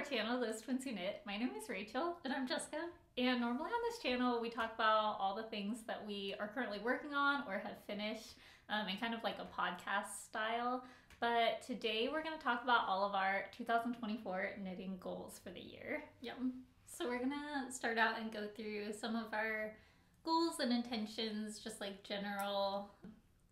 our channel, Those Twins Who Knit. My name is Rachel. And I'm Jessica. And normally on this channel, we talk about all the things that we are currently working on or have finished in kind of like a podcast style. But today we're going to talk about all of our 2024 knitting goals for the year. Yep. So we're going to start out and go through some of our goals and intentions, just like general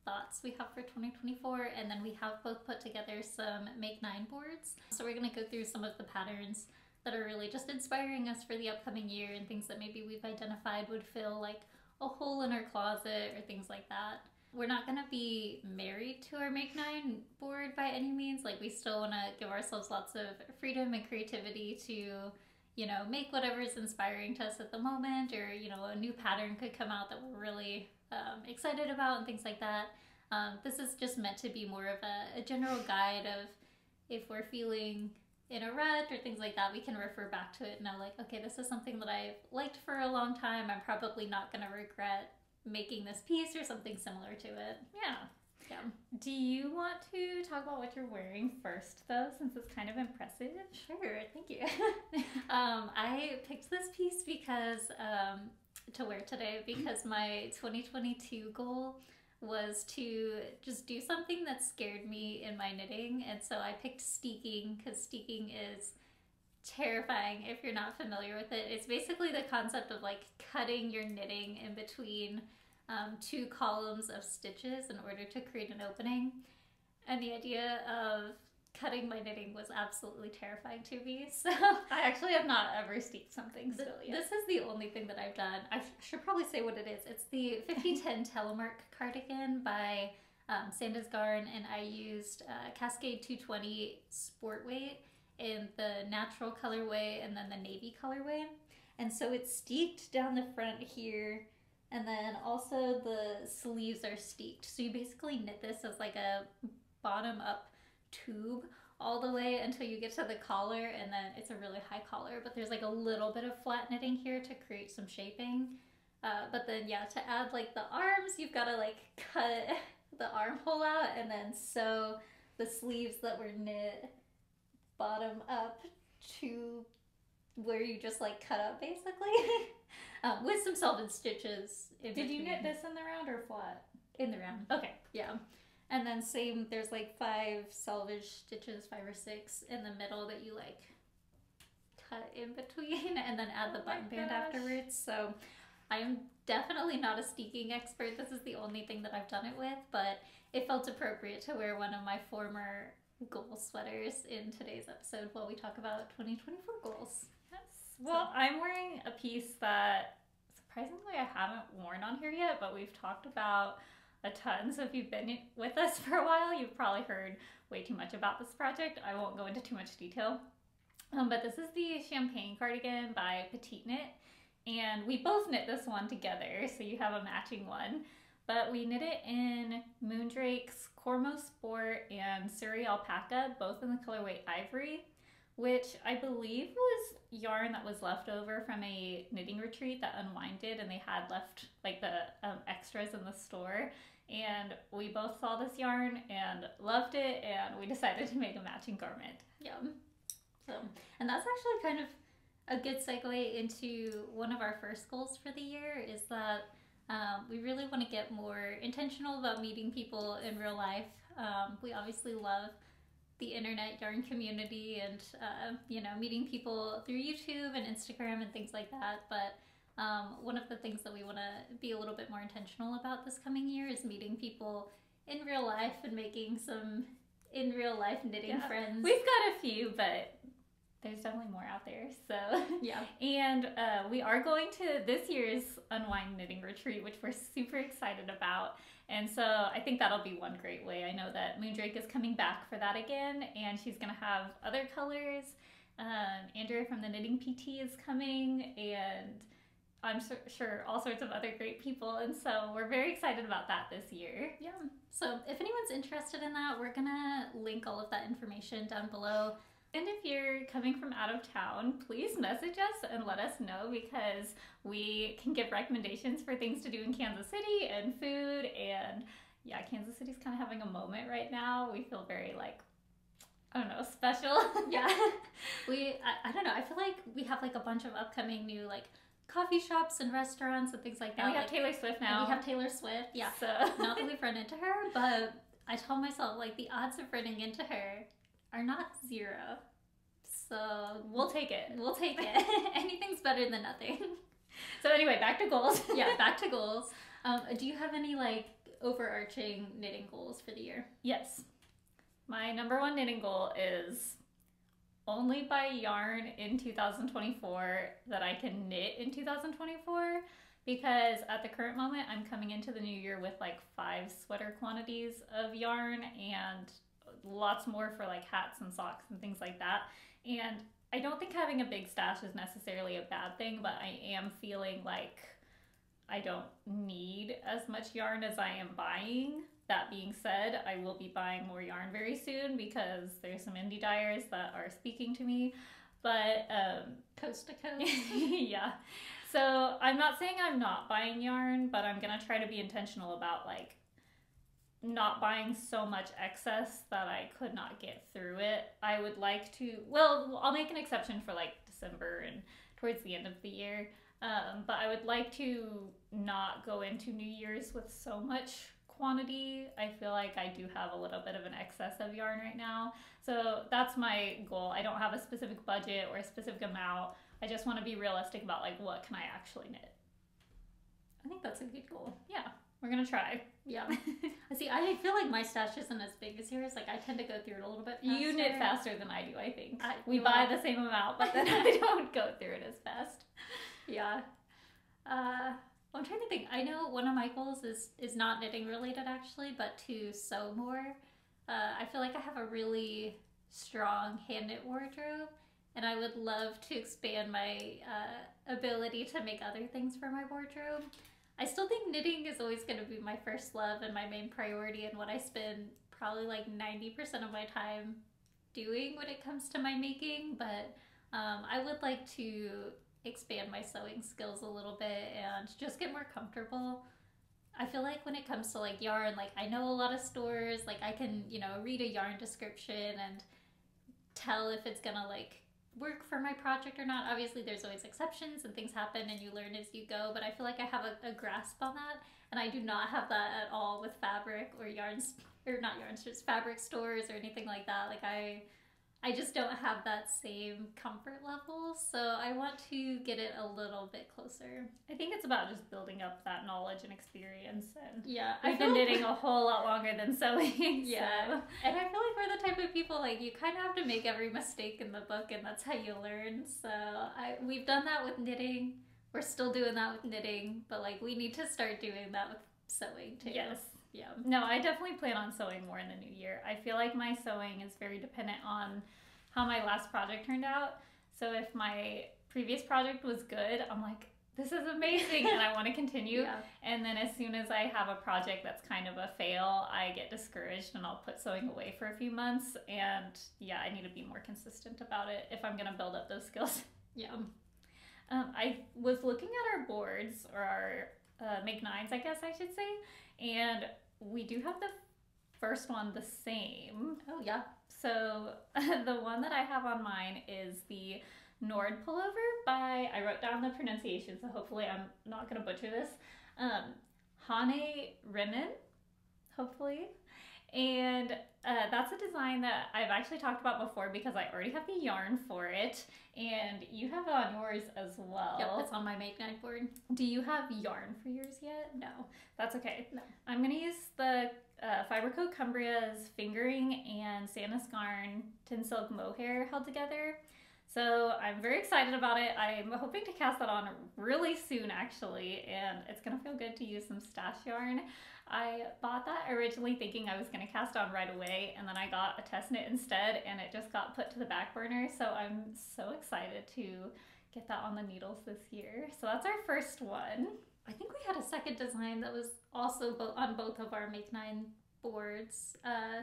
thoughts we have for 2024, and then we have both put together some Make 9 boards. So we're going to go through some of the patterns that are really just inspiring us for the upcoming year and things that maybe we've identified would fill like a hole in our closet or things like that. We're not going to be married to our Make 9 board by any means. Like, we still want to give ourselves lots of freedom and creativity to, you know, make whatever is inspiring to us at the moment, or, you know, a new pattern could come out that we're really excited about and things like that. This is just meant to be more of a general guide of if we're feeling in a rut or things like that, we can refer back to it and know like, okay, this is something that I've liked for a long time. I'm probably not going to regret making this piece or something similar to it. Yeah. Do you want to talk about what you're wearing first, though, since it's kind of impressive? Sure, thank you. I picked this piece because to wear today because my 2022 goal was to just do something that scared me in my knitting, and so I picked steeking because steeking is terrifying if you're not familiar with it. It's basically the concept of like cutting your knitting in between two columns of stitches in order to create an opening, and the idea of cutting my knitting was absolutely terrifying to me. So I actually have not ever steeped something still yet. This is the only thing that I've done. I should probably say what it is. It's the 5010 Telemark Cardigan by Sandnes Garn, and I used Cascade 220 Sport Weight in the natural colorway and then the navy colorway. And so it's steeked down the front here, and then also the sleeves are steeked. So you basically knit this as like a bottom up tube all the way until you get to the collar, and then it's a really high collar, but there's like a little bit of flat knitting here to create some shaping. But then yeah, to add like the arms, you've got to like cut the armhole out and then sew the sleeves that were knit bottom up to where you just like cut up basically with some solvent stitches in Did you between. knit this in the round or flat? In the round. Okay. Yeah. And then same, there's like 5 selvage stitches, 5 or 6 in the middle that you like cut in between and then add the button band afterwards. So I'm definitely not a steeking expert. This is the only thing that I've done it with, but it felt appropriate to wear one of my former goal sweaters in today's episode while we talk about 2024 goals. Yes. Well, I'm wearing a piece that surprisingly I haven't worn on here yet, but we've talked about a ton. So if you've been with us for a while, you've probably heard way too much about this project. I won't go into too much detail. But this is the Champagne cardigan by PetiteKnit, and we both knit this one together, so you have a matching one. But we knit it in Moondrake's Cormo Sport and Suri Alpaca, both in the colorway Ivory, which I believe was yarn that was left over from a knitting retreat that unwinded, and they had left like the extras in the store. And we both saw this yarn and loved it, and we decided to make a matching garment. Yeah. So, and that's actually kind of a good segue into one of our first goals for the year, is that we really want to get more intentional about meeting people in real life. We obviously love the internet yarn community and, you know, meeting people through YouTube and Instagram and things like that. But one of the things that we want to be a little bit more intentional about this coming year is meeting people in real life and making some in real life knitting friends. We've got a few, but there's definitely more out there. So yeah. And we are going to this year's Unwind Knitting Retreat, which we're super excited about. And so I think that'll be one great way. I know that Moondrake is coming back for that again, and she's going to have other colors. Andrea from the Knitting PT is coming, and I'm sure all sorts of other great people. And so we're very excited about that this year. Yeah. So if anyone's interested in that, we're going to link all of that information down below. And if you're coming from out of town, please message us and let us know, because we can give recommendations for things to do in Kansas City and food. And yeah, Kansas City's kind of having a moment right now. We feel very like I don't know, special. Yeah. I don't know, I feel like we have like a bunch of upcoming new like coffee shops and restaurants and things like that. And we have like, Taylor Swift now. And we have Taylor Swift, yeah. So. Not that we've run into her, but I tell myself like the odds of running into her are not zero. So we'll take it. We'll take it. Anything's better than nothing. So anyway, back to goals. Yeah, back to goals. Do you have any like overarching knitting goals for the year? Yes. My number one knitting goal is only buy yarn in 2024 that I can knit in 2024, because at the current moment I'm coming into the new year with like 5 sweater quantities of yarn and lots more for like hats and socks and things like that. And I don't think having a big stash is necessarily a bad thing, but I am feeling like I don't need as much yarn as I am buying. That being said, I will be buying more yarn very soon because there's some indie dyers that are speaking to me. But coast to coast. Yeah. So I'm not saying I'm not buying yarn, but I'm gonna try to be intentional about like not buying so much excess that I could not get through it. I would like to, well, I'll make an exception for like December and towards the end of the year. But I would like to not go into New Year's with so much quantity. I feel like I do have a little bit of an excess of yarn right now. So that's my goal. I don't have a specific budget or a specific amount. I just want to be realistic about like what can I actually knit. I think that's a good goal. Yeah, we're gonna try. Yeah. See, I feel like my stash isn't as big as yours. Like I tend to go through it a little bit faster. You knit faster than I do, I think. We buy the same amount, but then I don't go through it as fast. Yeah. I'm trying to think. I know one of my goals is not knitting related actually, but to sew more. I feel like I have a really strong hand knit wardrobe, and I would love to expand my ability to make other things for my wardrobe. I still think knitting is always going to be my first love and my main priority, and what I spend probably like 90% of my time doing when it comes to my making, but I would like to expand my sewing skills a little bit and just get more comfortable. I feel like when it comes to like yarn, like I know a lot of stores, like I can, you know, read a yarn description and tell if it's gonna like work for my project or not. Obviously there's always exceptions and things happen and you learn as you go, but I feel like I have a grasp on that, and I do not have that at all with fabric or yarns, or not yarns, just fabric stores or anything like that. Like I just don't have that same comfort level, so I want to get it a little bit closer. I think it's about just building up that knowledge and experience, and yeah, I've been knitting a whole lot longer than sewing. Yeah, so. And I feel like we're the type of people, like, you kind of have to make every mistake in the book, and that's how you learn. So we've done that with knitting. We're still doing that with knitting, but like we need to start doing that with sewing too. Yes. Yeah. No, I definitely plan on sewing more in the new year. I feel like my sewing is very dependent on how my last project turned out. So if my previous project was good, I'm like, this is amazing, and I want to continue. Yeah. And then as soon as I have a project that's kind of a fail, I get discouraged and I'll put sewing away for a few months. And yeah, I need to be more consistent about it if I'm going to build up those skills. Yeah. I was looking at our boards, or our Make Nines, I guess I should say, and we do have the first one the same. Oh, yeah. So the one that I have on mine is the Nord Pullover by, I wrote down the pronunciation, so hopefully I'm not going to butcher this, Hanne Rimmen, hopefully. And that's a design that I've actually talked about before because I already have the yarn for it, and you have it on yours as well. Yep, it's on my Make Nine board. Do you have yarn for yours yet? No. That's okay. No. I'm going to use the Fiberco Cumbria's fingering and Sandnes Garn Tin Silk Mohair held together. So I'm very excited about it. I'm hoping to cast that on really soon actually, and it's going to feel good to use some stash yarn. I bought that originally thinking I was going to cast on right away, and then I got a test knit instead, and it just got put to the back burner. So I'm so excited to get that on the needles this year. So that's our first one. I think we had a second design that was also on both of our Make Nine boards.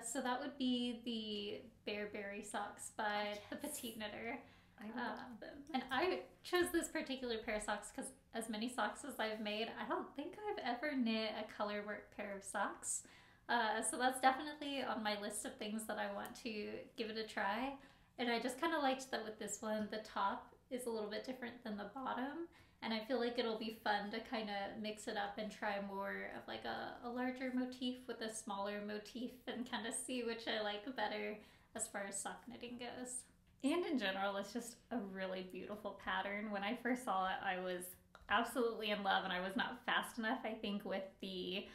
So that would be the Bearberry socks by the Petite Knitter. I love them. And I chose this particular pair of socks because as many socks as I've made, I don't think I've ever knit a color work pair of socks. So that's definitely on my list of things that I want to give it a try. And I just kind of liked that with this one, the top is a little bit different than the bottom. And I feel like it'll be fun to kind of mix it up and try more of like a larger motif with a smaller motif and kind of see which I like better as far as sock knitting goes. And in general, it's just a really beautiful pattern. When I first saw it, I was absolutely in love, and I was not fast enough, I think, with the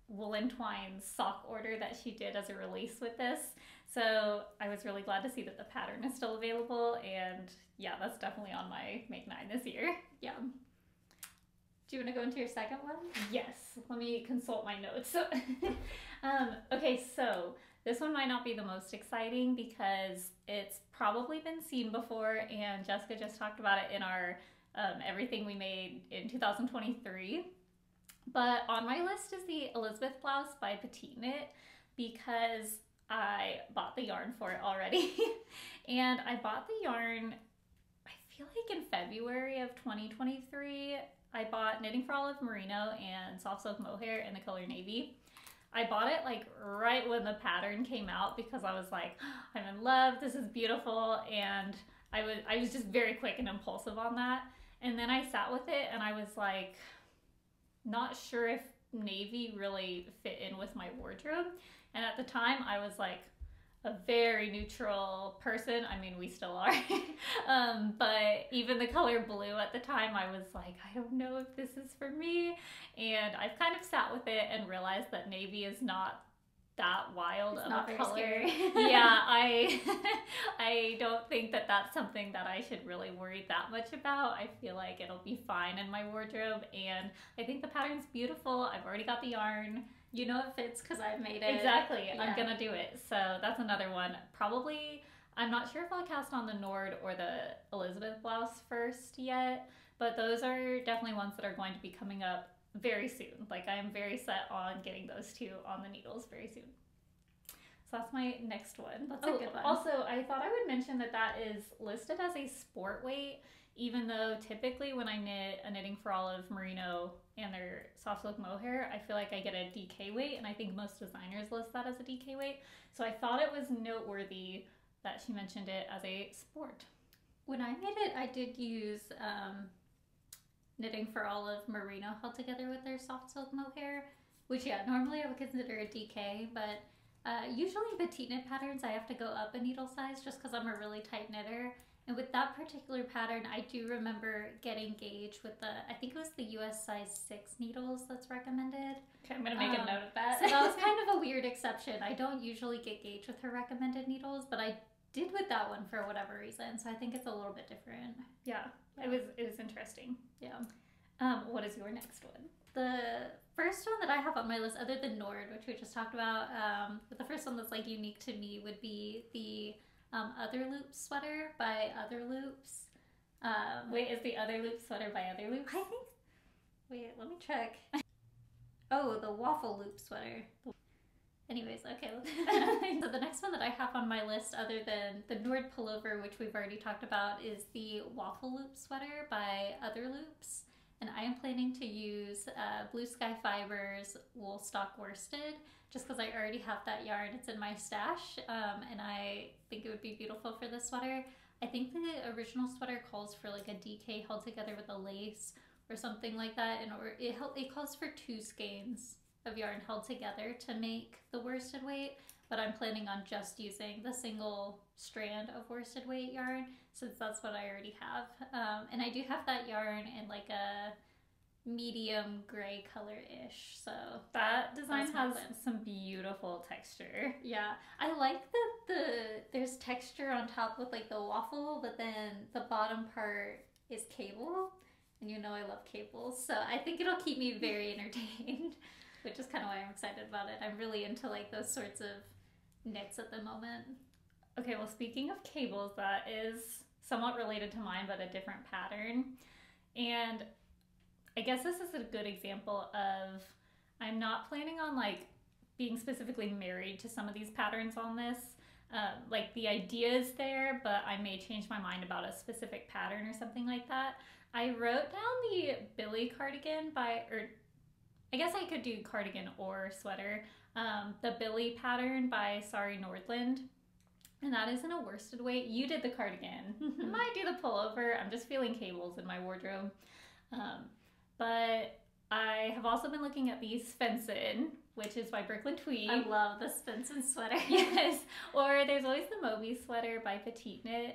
woolen twine sock order that she did as a release with this. So I was really glad to see that the pattern is still available, and yeah, that's definitely on my Make 9 this year. Yeah. Do you want to go into your second one? Yes, let me consult my notes. Okay, so this one might not be the most exciting because it's probably been seen before, and Jessica just talked about it in our everything we made in 2023. But on my list is the Elisabeth blouse by PetiteKnit because I bought the yarn for it already. And I bought the yarn, I feel like in February of 2023. I bought Knitting for Olive Merino and Soft Silk Mohair in the color navy. I bought it like right when the pattern came out because I was like, I'm in love, this is beautiful, and I was just very quick and impulsive on that. And then I sat with it and I was like, not sure if navy really fit in with my wardrobe. And at the time I was like a very neutral person. I mean, we still are. But even the color blue at the time, I was like, I don't know if this is for me. And I've kind of sat with it and realized that navy is not that wild of a color. Scary. Yeah, I don't think that that's something that I should really worry that much about. I feel like it'll be fine in my wardrobe, and I think the pattern's beautiful. I've already got the yarn. You know it fits because I've made it. Exactly. Yeah. I'm gonna do it. So that's another one. Probably, I'm not sure if I'll cast on the Nord or the Elisabeth blouse first yet, but those are definitely ones that are going to be coming up very soon. Like, I am very set on getting those two on the needles very soon. So that's my next one. That's a good one. Also, I thought I would mention that that is listed as a sport weight, even though typically when I knit a Knitting for Olive Merino and their soft silk mohair, I feel like I get a DK weight, and I think most designers list that as a DK weight. So I thought it was noteworthy that she mentioned it as a sport. When I made it, I did use Knitting for Olive Merino held together with their soft silk mohair, which, yeah, normally I would consider a DK, but usually in petite knit patterns I have to go up a needle size just because I'm a really tight knitter. And with that particular pattern, I do remember getting gauge with the, I think it was the US size 6 needles that's recommended. Okay, I'm going to make a note of that. So that was kind of a weird exception. I don't usually get gauge with her recommended needles, but I did with that one for whatever reason. So I think it's a little bit different. Yeah, it was interesting. Yeah. What is your next one? The first one that I have on my list, other than Nord, which we just talked about, but the first one that's like unique to me would be the Other Loops sweater by Other Loops. Wait, is the Other Loop sweater by Other Loops? I think. Wait, let me check. Oh, the Waffle Loop sweater. Anyways, okay. So the next one that I have on my list, other than the Nord Pullover, which we've already talked about, is the Waffle Loop sweater by Other Loops. And I am planning to use Blue Sky Fibers wool stock worsted, just because I already have that yarn. It's in my stash, and I think it would be beautiful for this sweater. I think the original sweater calls for like a DK held together with a lace or something like that, and it calls for 2 skeins of yarn held together to make the worsted weight, but I'm planning on just using the single strand of worsted weight yarn since that's what I already have. And I do have that yarn in like a medium gray color-ish, so that design has some beautiful texture. Yeah, I like that there's texture on top with like the waffle, but then the bottom part is cable, and you know I love cables, so I think it'll keep me very entertained, which is kind of why I'm excited about it. I'm really into like those sorts of knits at the moment. Okay, well, speaking of cables, that is somewhat related to mine, but a different pattern. And I guess this is a good example of, I'm not planning on like being specifically married to some of these patterns on this. Like the idea is there, but I may change my mind about a specific pattern or something like that. I wrote down the Billy cardigan I guess I could do cardigan or sweater. The Billy pattern by Sari Nordland. And that is in a worsted weight. You did the cardigan. I might do the pullover. I'm just feeling cables in my wardrobe. But I have also been looking at the Svensson, which is by Brooklyn Tweed. I love the Svensson sweater. Yes. Or there's always the Moby sweater by PetiteKnit.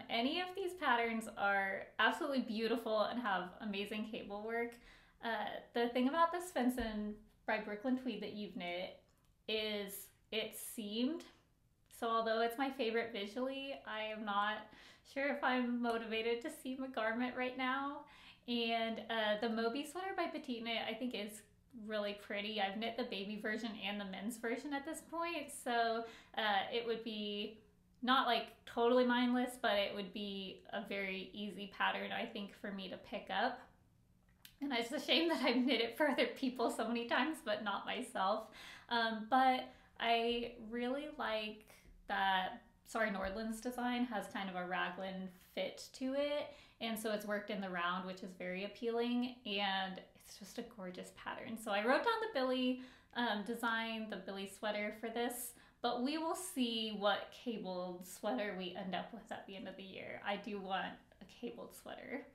Any of these patterns are absolutely beautiful and have amazing cable work. The thing about the Svensson by Brooklyn Tweed that you've knit is it's seamed. So although it's my favorite visually, I am not sure if I'm motivated to seam a garment right now. And the Moby sweater by PetiteKnit I think is really pretty. I've knit the baby version and the men's version at this point, so it would be not like totally mindless, but it would be a very easy pattern I think for me to pick up. And it's a shame that I've knit it for other people so many times, but not myself. But I really like that Sari Nordland's design has kind of a raglan fit to it. And so it's worked in the round, which is very appealing. And it's just a gorgeous pattern. So I wrote down the Billy design, the Billy sweater for this. But we will see what cabled sweater we end up with at the end of the year. I do want a cabled sweater.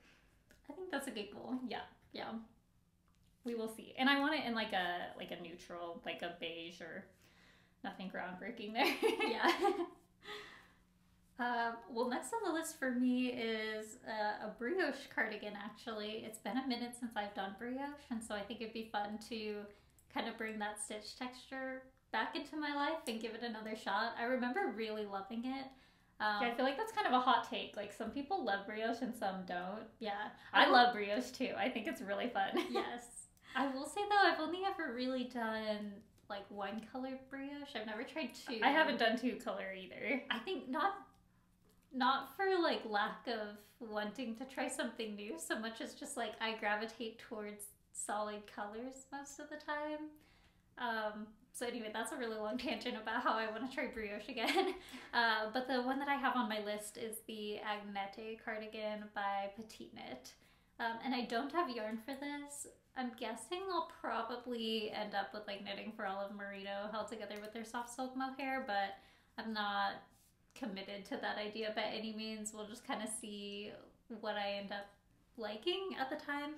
I think that's a good goal. Yeah. Yeah. We will see. And I want it in like a neutral, like a beige or nothing groundbreaking there. Yeah. Well, next on the list for me is a brioche cardigan, actually. It's been a minute since I've done brioche, and so I think it'd be fun to kind of bring that stitch texture back into my life and give it another shot. I remember really loving it. Yeah, I feel like that's kind of a hot take. Like, some people love brioche and some don't. Yeah. I love brioche too. I think it's really fun. Yes. I will say though, I've only ever really done like one color brioche. I've never tried two. I haven't done two color either. I think not for like lack of wanting to try something new so much as just like I gravitate towards solid colors most of the time. So anyway, that's a really long tangent about how I want to try brioche again. But the one that I have on my list is the Agnete cardigan by PetiteKnit. And I don't have yarn for this. I'm guessing I'll probably end up with like knitting for all of Merino held together with their soft silk mohair, but I'm not committed to that idea by any means. We'll just kind of see what I end up liking at the time.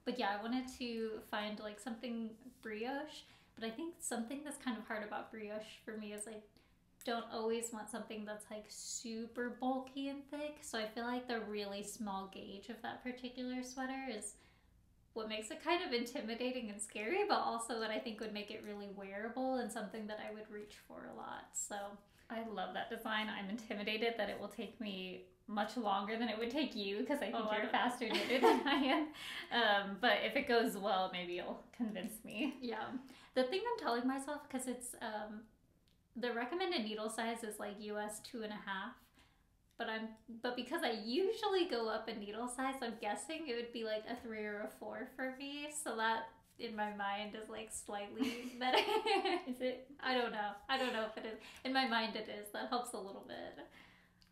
But yeah, I wanted to find like something brioche, but I think something that's kind of hard about brioche for me is like don't always want something that's like super bulky and thick. So I feel like the really small gauge of that particular sweater is what makes it kind of intimidating and scary, but also what I think would make it really wearable and something that I would reach for a lot. So I love that design. I'm intimidated that it will take me much longer than it would take you because I think you're faster knitted than I am. But if it goes well, maybe you'll convince me. Yeah. The thing I'm telling myself, because it's the recommended needle size is like US 2.5, but because I usually go up in needle size, I'm guessing it would be like a 3 or a 4 for me. So that in my mind is like slightly better. Is it? I don't know if it is. In my mind it is. That helps a little bit.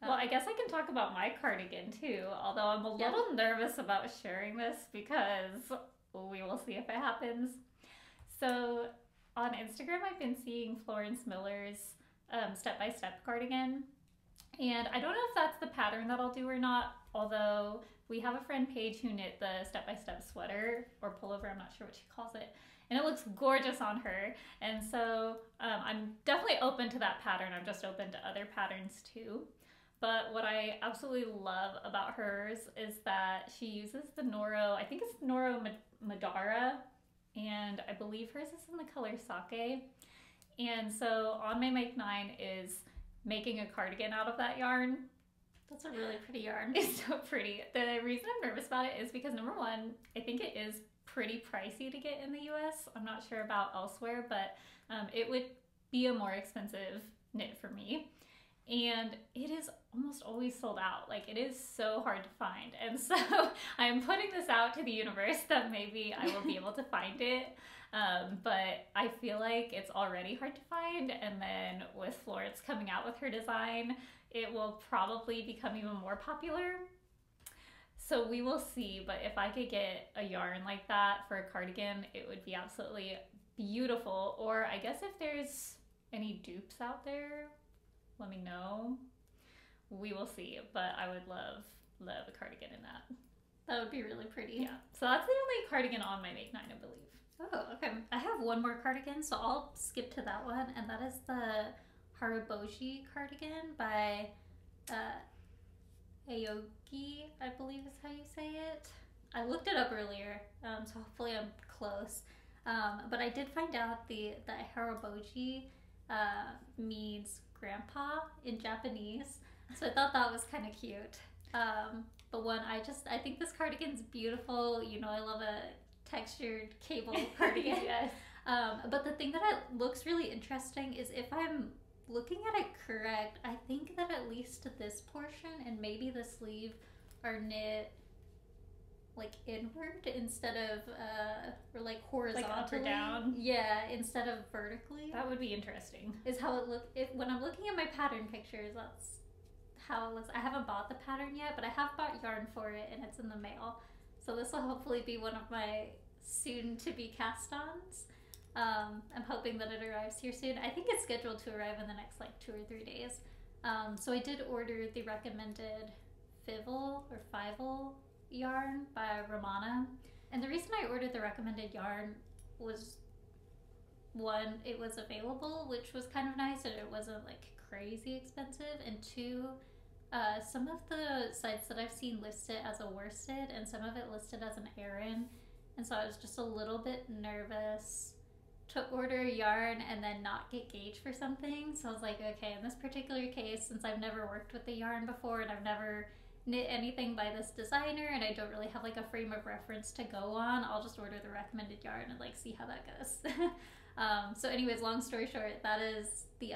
Well, I guess I can talk about my cardigan too, although I'm a little nervous about sharing this because we will see if it happens. So on Instagram, I've been seeing Florence Miller's step-by-step cardigan. And I don't know if that's the pattern that I'll do or not, although we have a friend, Paige, who knit the step-by-step sweater or pullover, I'm not sure what she calls it, and it looks gorgeous on her. And so I'm definitely open to that pattern. I'm just open to other patterns too. But what I absolutely love about hers is that she uses the Noro, I think it's Noro Madara, and I believe hers is in the color Sake. And so on my Make 9 is making a cardigan out of that yarn. That's a really pretty yarn. It's so pretty. The reason I'm nervous about it is because number one, I think it is pretty pricey to get in the US. I'm not sure about elsewhere, but it would be a more expensive knit for me. And it is almost always sold out. Like, it is so hard to find. And so I'm putting this out to the universe that maybe I will be able to find it. But I feel like it's already hard to find. And then with Florence coming out with her design, it will probably become even more popular. So we will see, but if I could get a yarn like that for a cardigan, it would be absolutely beautiful. Or I guess if there's any dupes out there, let me know. We will see, but I would love a cardigan in that. That would be really pretty. Yeah. So that's the only cardigan on my Make 9, I believe. Oh, okay. I have one more cardigan, so I'll skip to that one, and that is the Haraboji cardigan by Aegyo, I believe is how you say it. I looked it up earlier, so hopefully I'm close. But I did find out that Haraboji means grandpa in Japanese, so I thought that was kind of cute. But I think this cardigan's beautiful. You know, I love a textured cable cardigan. Yes. But the thing that looks really interesting is if I'm looking at it correct, I think that at least this portion and maybe the sleeve are knit like inward instead of or like horizontally. Like up or down? Yeah, instead of vertically. That would be interesting. Is how it look when I'm looking at my pattern pictures, that's how it looks. I haven't bought the pattern yet, but I have bought yarn for it and it's in the mail. So this will hopefully be one of my soon to be cast-ons. I'm hoping that it arrives here soon. I think it's scheduled to arrive in the next like 2 or 3 days. So I did order the recommended Fivel yarn by Romana. And the reason I ordered the recommended yarn was, one, it was available, which was kind of nice, and it wasn't like crazy expensive, and two, some of the sites that I've seen list it as a worsted and some of it listed as an Aran, and so I was just a little bit nervous to order yarn and then not get gauge for something. So I was like, okay, in this particular case, since I've never worked with the yarn before and I've never knit anything by this designer and I don't really have like a frame of reference to go on, I'll just order the recommended yarn and like see how that goes. So anyways, long story short, that is the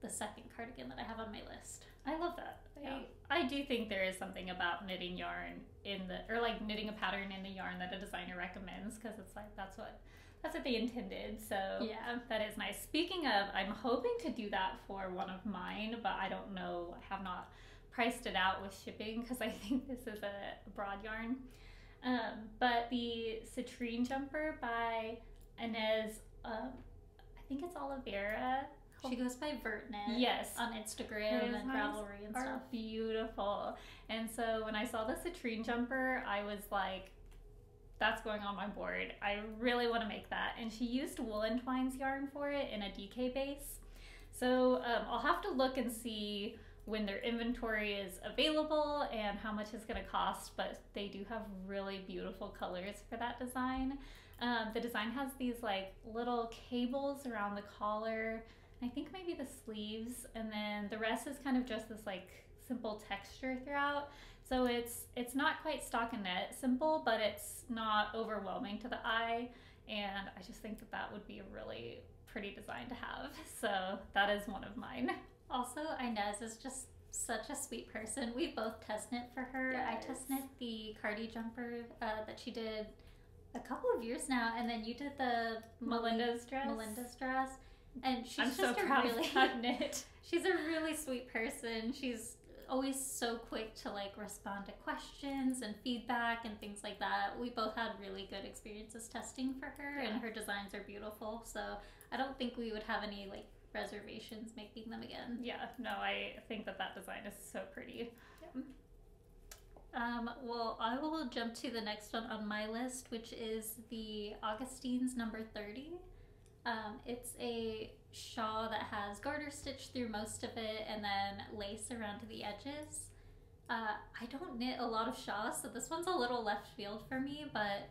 second cardigan that I have on my list. I love that. Yeah. I do think there is something about knitting yarn like knitting a pattern in the yarn that a designer recommends, because it's like that's what they intended. So yeah, that is nice. Speaking of, I'm hoping to do that for one of mine, but I don't know. I have not priced it out with shipping because I think this is a broad yarn. But the citrine jumper by Inez, I think it's Oliveira. She goes by Vertnet. Yes. On Instagram and Ravelry and stuff. Are beautiful. And so when I saw the citrine jumper, I was like, that's going on my board. I really want to make that. And she used Woolen Twines yarn for it in a DK base. So I'll have to look and see when their inventory is available and how much it's going to cost, but they do have really beautiful colors for that design. The design has these like little cables around the collar, I think maybe the sleeves, and then the rest is kind of just this like simple texture throughout. So it's not quite stockinette simple, but it's not overwhelming to the eye, and I just think that would be a really pretty design to have. So that is one of mine. Also, Inez is just such a sweet person. We both test knit for her. Yes. I test knit the cardi jumper that she did a couple of years now, and then you did the Melinda's dress. And she's I'm just so proud of that knit. She's a really sweet person. She's always so quick to like respond to questions and feedback and things like that. We both had really good experiences testing for her, and her designs are beautiful. So I don't think we would have any like reservations making them again. Yeah, no, I think that design is so pretty. Yep. Well, I will jump to the next one on my list, which is the Augustine's number 30. It's a shawl that has garter stitch through most of it and then lace around to the edges. I don't knit a lot of shawls, so this one's a little left field for me, but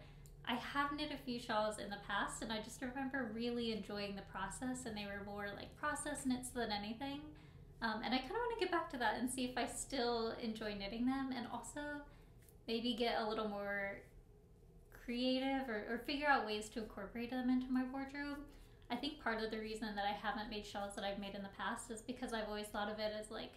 I have knit a few shawls in the past, and I just remember really enjoying the process, and they were more like process knits than anything. And I kind of want to get back to that and see if I still enjoy knitting them, and also maybe get a little more creative or figure out ways to incorporate them into my wardrobe. I think part of the reason that I haven't made shawls that I've made in the past is because I've always thought of it as like,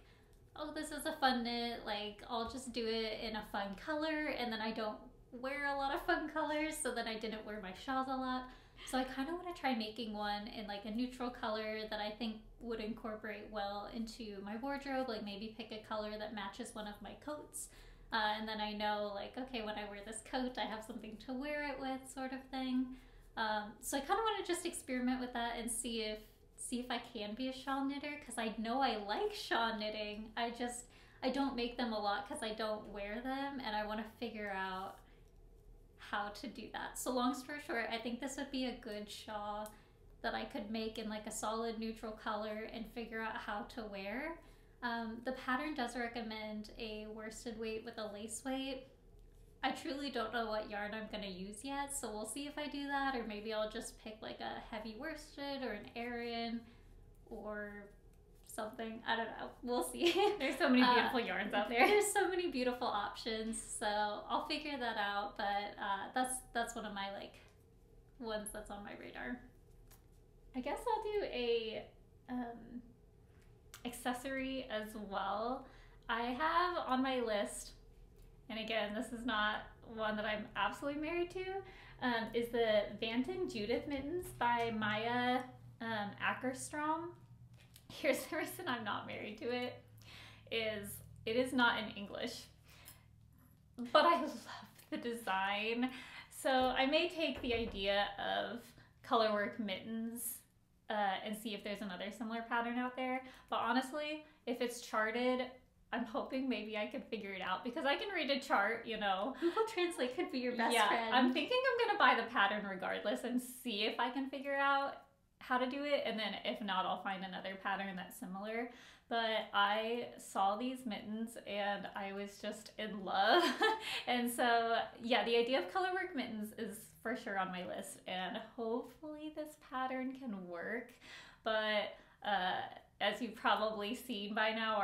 oh, this is a fun knit, like I'll just do it in a fun color, and then I don't wear a lot of fun colors, so then I didn't wear my shawls a lot. So I kind of want to try making one in like a neutral color that I think would incorporate well into my wardrobe, like maybe pick a color that matches one of my coats, And then I know, like, okay, when I wear this coat, I have something to wear it with, sort of thing. So I kind of want to just experiment with that and see if I can be a shawl knitter, because I know I like shawl knitting. I don't make them a lot because I don't wear them, and I want to figure out how to do that. So long story short, I think this would be a good shawl that I could make in like a solid neutral color and figure out how to wear. The pattern does recommend a worsted weight with a lace weight. I truly don't know what yarn I'm going to use yet, so we'll see if I do that, or maybe I'll just pick like a heavy worsted or an Aran or something. I don't know. We'll see. There's so many beautiful yarns out there. There's so many beautiful options, so I'll figure that out, but that's one of my like ones that's on my radar. I guess I'll do a accessory as well. I have on my list, and again, this is not one that I'm absolutely married to, is the Vanten Judith Mittens by Maya Ackerstrom. Here's the reason I'm not married to it, is it is not in English, but I love the design. So I may take the idea of colorwork mittens and see if there's another similar pattern out there. But honestly, if it's charted, I'm hoping maybe I could figure it out, because I can read a chart, you know. Google Translate could be your best friend. I'm thinking I'm gonna buy the pattern regardless and see if I can figure out how to do it, and then if not, I'll find another pattern that's similar. But I saw these mittens and I was just in love. And so yeah, the idea of colorwork mittens is for sure on my list, and hopefully this pattern can work. But as you've probably seen by now,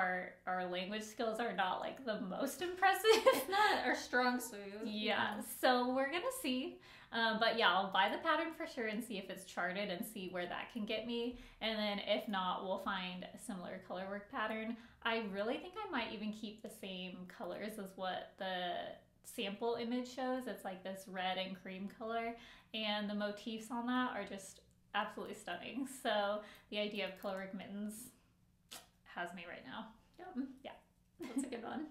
our language skills are not like the most impressive. It's not our strong suit. Yeah, so we're gonna see. But yeah, I'll buy the pattern for sure and see if it's charted and see where that can get me. And then if not, we'll find a similar colorwork pattern. I really think I might even keep the same colors as what the sample image shows. It's like this red and cream color, and the motifs on that are just absolutely stunning. So the idea of colorwork mittens has me right now. Yep. Yeah, that's a good one.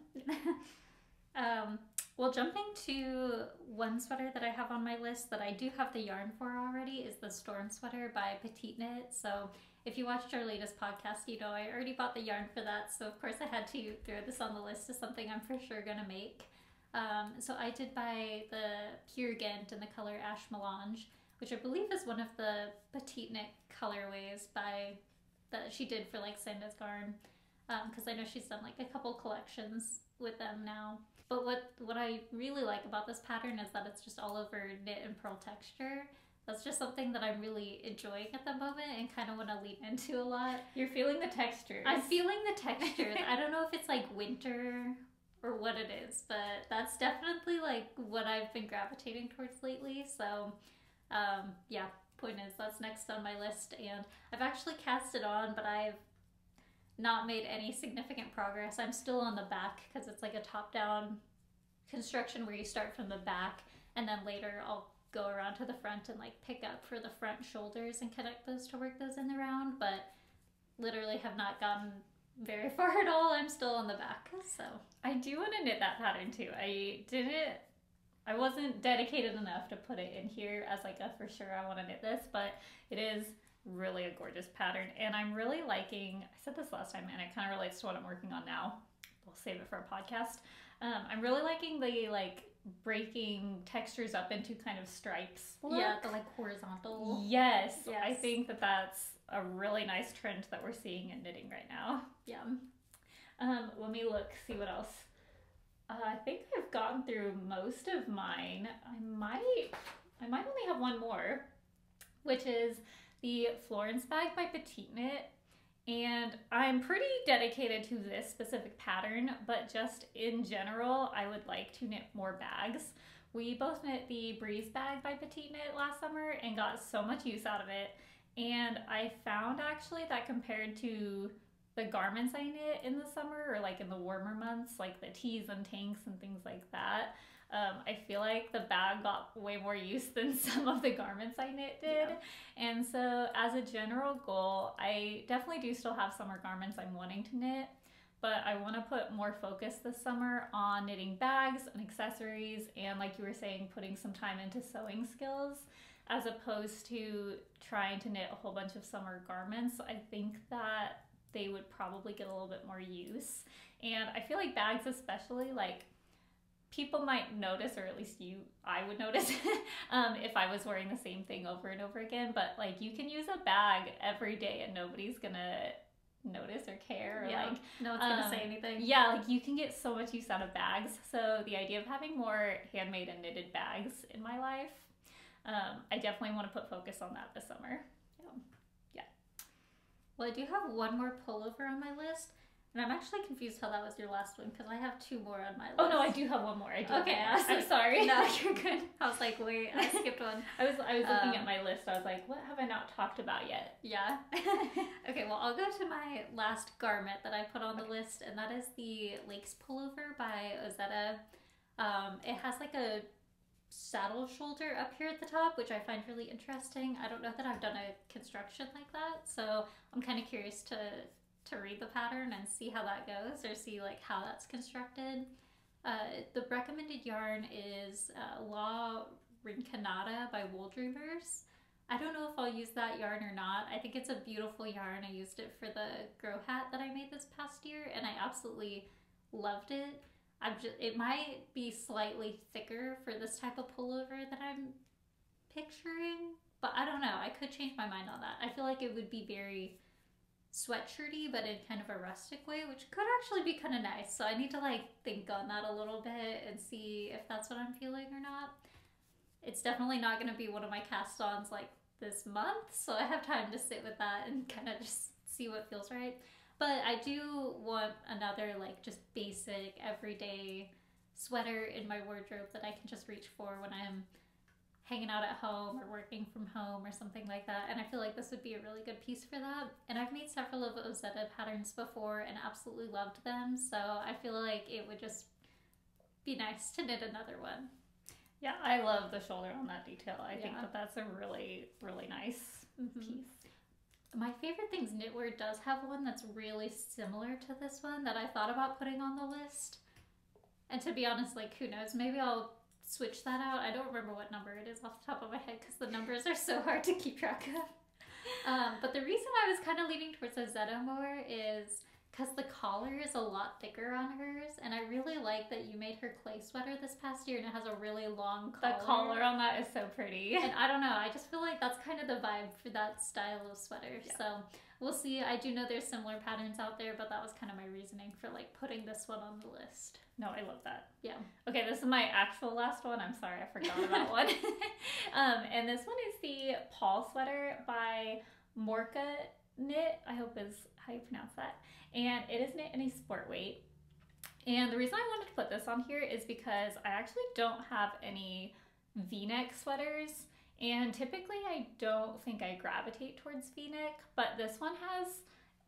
Well, jumping to one sweater that I have on my list that I do have the yarn for already is the Storm Sweater by PetiteKnit. So if you watched our latest podcast, you know I already bought the yarn for that. So of course I had to throw this on the list as something I'm for sure gonna make. So I did buy the Pure Ghent in the color Ash Melange, which I believe is one of the PetiteKnit colorways that she did for like Sandnes Garn, because I know she's done like a couple collections with them now. But what I really like about this pattern is that it's just all over knit and pearl texture. That's just something that I'm really enjoying at the moment and kind of want to lean into a lot. You're feeling the textures. I'm feeling the textures. I don't know if it's like winter or what it is, but that's definitely like what I've been gravitating towards lately. So yeah, point is that's next on my list, and I've actually cast it on, but I've not made any significant progress. I'm still on the back because it's like a top-down construction where you start from the back, and then later I'll go around to the front and like pick up for the front shoulders and connect those to work those in the round, but literally have not gotten very far at all. I'm still on the back. So I do want to knit that pattern too. I wasn't dedicated enough to put it in here as like a for sure I want to knit this, but it is really a gorgeous pattern, and I'm really liking, I said this last time and it kind of relates to what I'm working on now. We'll save it for a podcast. I'm really liking the like breaking textures up into kind of stripes look. Yeah, the like horizontal. Yes. I think that that's a really nice trend that we're seeing in knitting right now. Yeah. Let me look, see what else. I think I've gotten through most of mine. I might only have one more, which is the Florence Bag by PetiteKnit. And I'm pretty dedicated to this specific pattern, but just in general, I would like to knit more bags. We both knit the Breeze Bag by PetiteKnit last summer and got so much use out of it. And I found actually that compared to the garments I knit in the summer, or like in the warmer months, like the tees and tanks and things like that, I feel like the bag got way more use than some of the garments I knit did. Yeah. And so as a general goal, I definitely do still have summer garments I'm wanting to knit, but I want to put more focus this summer on knitting bags and accessories, and like you were saying, putting some time into sewing skills as opposed to trying to knit a whole bunch of summer garments. I think that they would probably get a little bit more use. And I feel like bags especially, like, people might notice, or at least I would notice if I was wearing the same thing over and over again, but like you can use a bag every day and nobody's gonna notice or care, or like no one's gonna say anything. Yeah, like you can get so much use out of bags. So the idea of having more handmade and knitted bags in my life, I definitely want to put focus on that this summer. Yeah. Well, I do have one more pullover on my list, and I'm actually confused how that was your last one, because I have 2 more on my list. Oh no, I do have one more. Okay, I'm sorry. No, you're good. I was like, wait, I skipped one. I was looking at my list. I was like, what have I not talked about yet? Yeah. Okay, well, I'll go to my last garment that I put on the list, and that is the Lakes Pullover by Ozetta. It has like a saddle shoulder up here at the top, which I find really interesting. I don't know that I've done a construction like that, so I'm kind of curious to read the pattern and see how that goes, or see like how that's constructed. The recommended yarn is La Rinconada by Wool Dreamers. I don't know if I'll use that yarn or not. I think it's a beautiful yarn. I used it for the grow hat that I made this past year, and I absolutely loved it. It might be slightly thicker for this type of pullover that I'm picturing, but I don't know. I could change my mind on that. I feel like it would be very sweatshirty, but in kind of a rustic way, which could actually be kind of nice. So I need to like think on that a little bit and see if that's what I'm feeling or not. It's definitely not going to be one of my cast-ons like this month, so I have time to sit with that and kind of just see what feels right. But I do want another like just basic everyday sweater in my wardrobe that I can just reach for when I'm hanging out at home or working from home or something like that. And I feel like this would be a really good piece for that. And I've made several of Ozetta patterns before and absolutely loved them. So I feel like it would just be nice to knit another one. Yeah, I love the shoulder on that detail. I think that that's a really, really nice piece. My Favorite Things Knitwear does have one that's really similar to this one that I thought about putting on the list. And to be honest, like, who knows? Maybe I'll switch that out. I don't remember what number it is off the top of my head because the numbers are so hard to keep track of. But the reason I was kind of leaning towards Ozetta more is because the collar is a lot thicker on hers, and I really like that you made her clay sweater this past year and it has a really long collar. The collar on that is so pretty. And I don't know, I just feel like that's kind of the vibe for that style of sweater. Yeah. So we'll see. I do know there's similar patterns out there, but that was kind of my reasoning for like putting this one on the list. No, I love that. Yeah. Okay, this is my actual last one. I'm sorry, I forgot about one. And this one is the Paul sweater by Moreca Knit. I hope is how you pronounce that. And it is knit in a sport weight. And the reason I wanted to put this on here is because I actually don't have any V-neck sweaters. And typically I don't think I gravitate towards V-neck, but this one has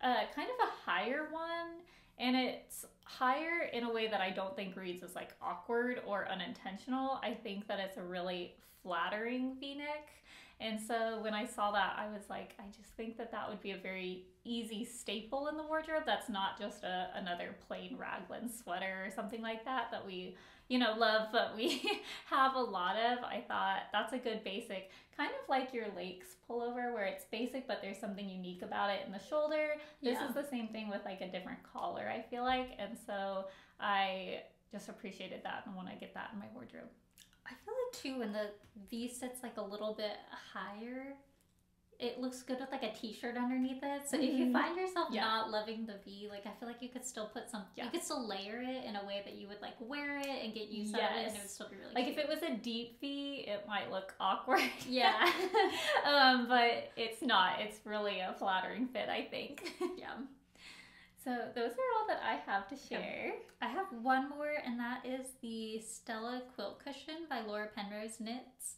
kind of a higher one. And it's higher in a way that I don't think reads as like awkward or unintentional. I think that it's a really flattering V-neck. And so when I saw that, I was like, I just think that that would be a very easy staple in the wardrobe. That's not just another plain raglan sweater or something like that we, love, but we have a lot of. I thought that's a good basic, kind of like your Lakes pullover where it's basic, but there's something unique about it in the shoulder. This is the same thing with like a different collar, I feel like. And so I just appreciated that and want to get that in my wardrobe. I feel like too when the V sits like a little bit higher, it looks good with like a t-shirt underneath it. So if you find yourself not loving the V, like I feel like you could still put some, you could still layer it in a way that you would like wear it and get used to it, and it would still be really like cute. If it was a deep V, it might look awkward. Yeah. But it's not. It's really a flattering fit, I think. Yeah. So those are all that I have to share. I have one more, and that is the Stella quilt cushion by Laura Penrose Knits.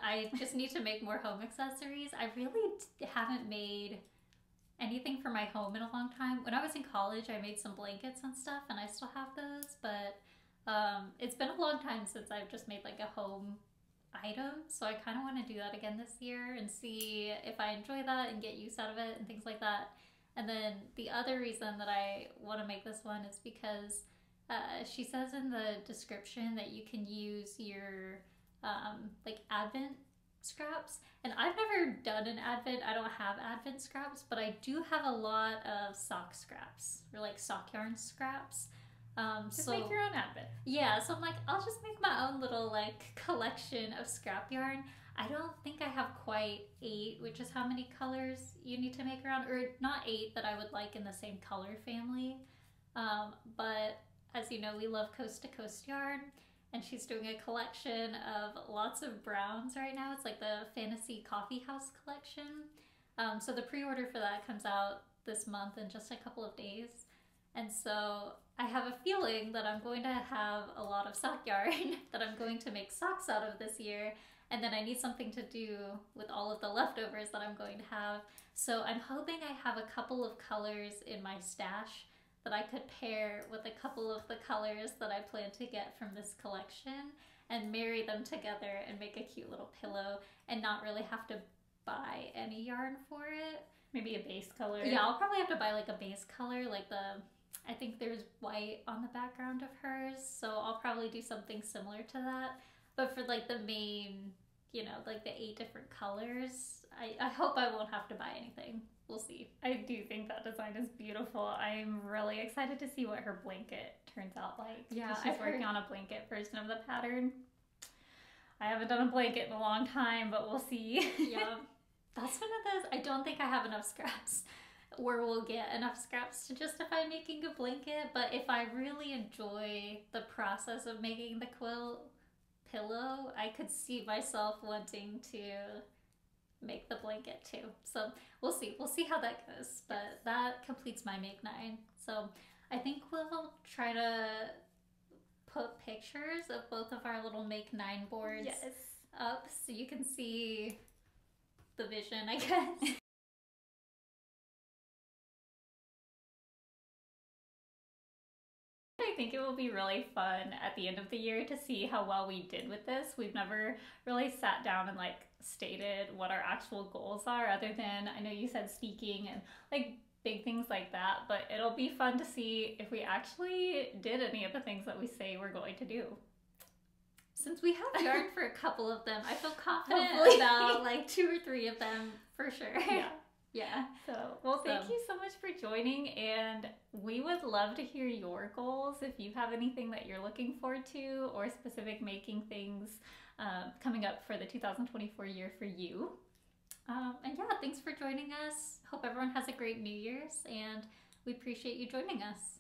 I just need to make more home accessories. I really haven't made anything for my home in a long time. When I was in college, I made some blankets and stuff, and I still have those, but it's been a long time since I've just made like a home item, so I kind of want to do that again this year and see if I enjoy that and get use out of it and things like that. And then the other reason that I want to make this one is because she says in the description that you can use your like Advent scraps. And I've never done an Advent. I don't have Advent scraps, but I do have a lot of sock scraps or like sock yarn scraps. Just so make your own Advent. yeah, so I'm like, I'll just make my own little like collection of scrap yarn. I don't think I have quite 8, which is how many colors you need to make around, or not 8 that I would like in the same color family. But as you know, we love Coast to Coast yarn, and she's doing a collection of lots of browns right now. It's like the Fantasy Coffee House collection. So the pre-order for that comes out this month in just a couple of days. And so I have a feeling that I'm going to have a lot of sock yarn that I'm going to make socks out of this year. And then I need something to do with all of the leftovers that I'm going to have. So I'm hoping I have a couple of colors in my stash that I could pair with a couple of the colors that I plan to get from this collection and marry them together and make a cute little pillow and not really have to buy any yarn for it. Maybe a base color. Yeah, I'll probably have to buy like a base color, like I think there's white on the background of hers, so I'll probably do something similar to that. But for like the main, you know, like the 8 different colors, I hope I won't have to buy anything. We'll see. I do think that design is beautiful. I'm really excited to see what her blanket turns out like. Yeah, she's working on a blanket version of the pattern. I haven't done a blanket in a long time, but we'll see. Yeah, that's one of those. I don't think I have enough scraps where we'll get enough scraps to justify making a blanket, but if I really enjoy the process of making the quilt pillow, I could see myself wanting to make the blanket too. So we'll see how that goes, but that completes my make 9. So I think we'll try to put pictures of both of our little make 9 boards up so you can see the vision, I guess. I think it will be really fun at the end of the year to see how well we did with this. We've never really sat down and like stated what our actual goals are, other than I know you said speaking and like big things like that, but it'll be fun to see if we actually did any of the things that we say we're going to do. Since we have yarn for a couple of them, I feel confident about like 2 or 3 of them for sure. Yeah. Yeah. So, well, thank you so much for joining, and we would love to hear your goals if you have anything that you're looking forward to or specific making things coming up for the 2024 year for you. And yeah, thanks for joining us. Hope everyone has a great New Year's, and we appreciate you joining us.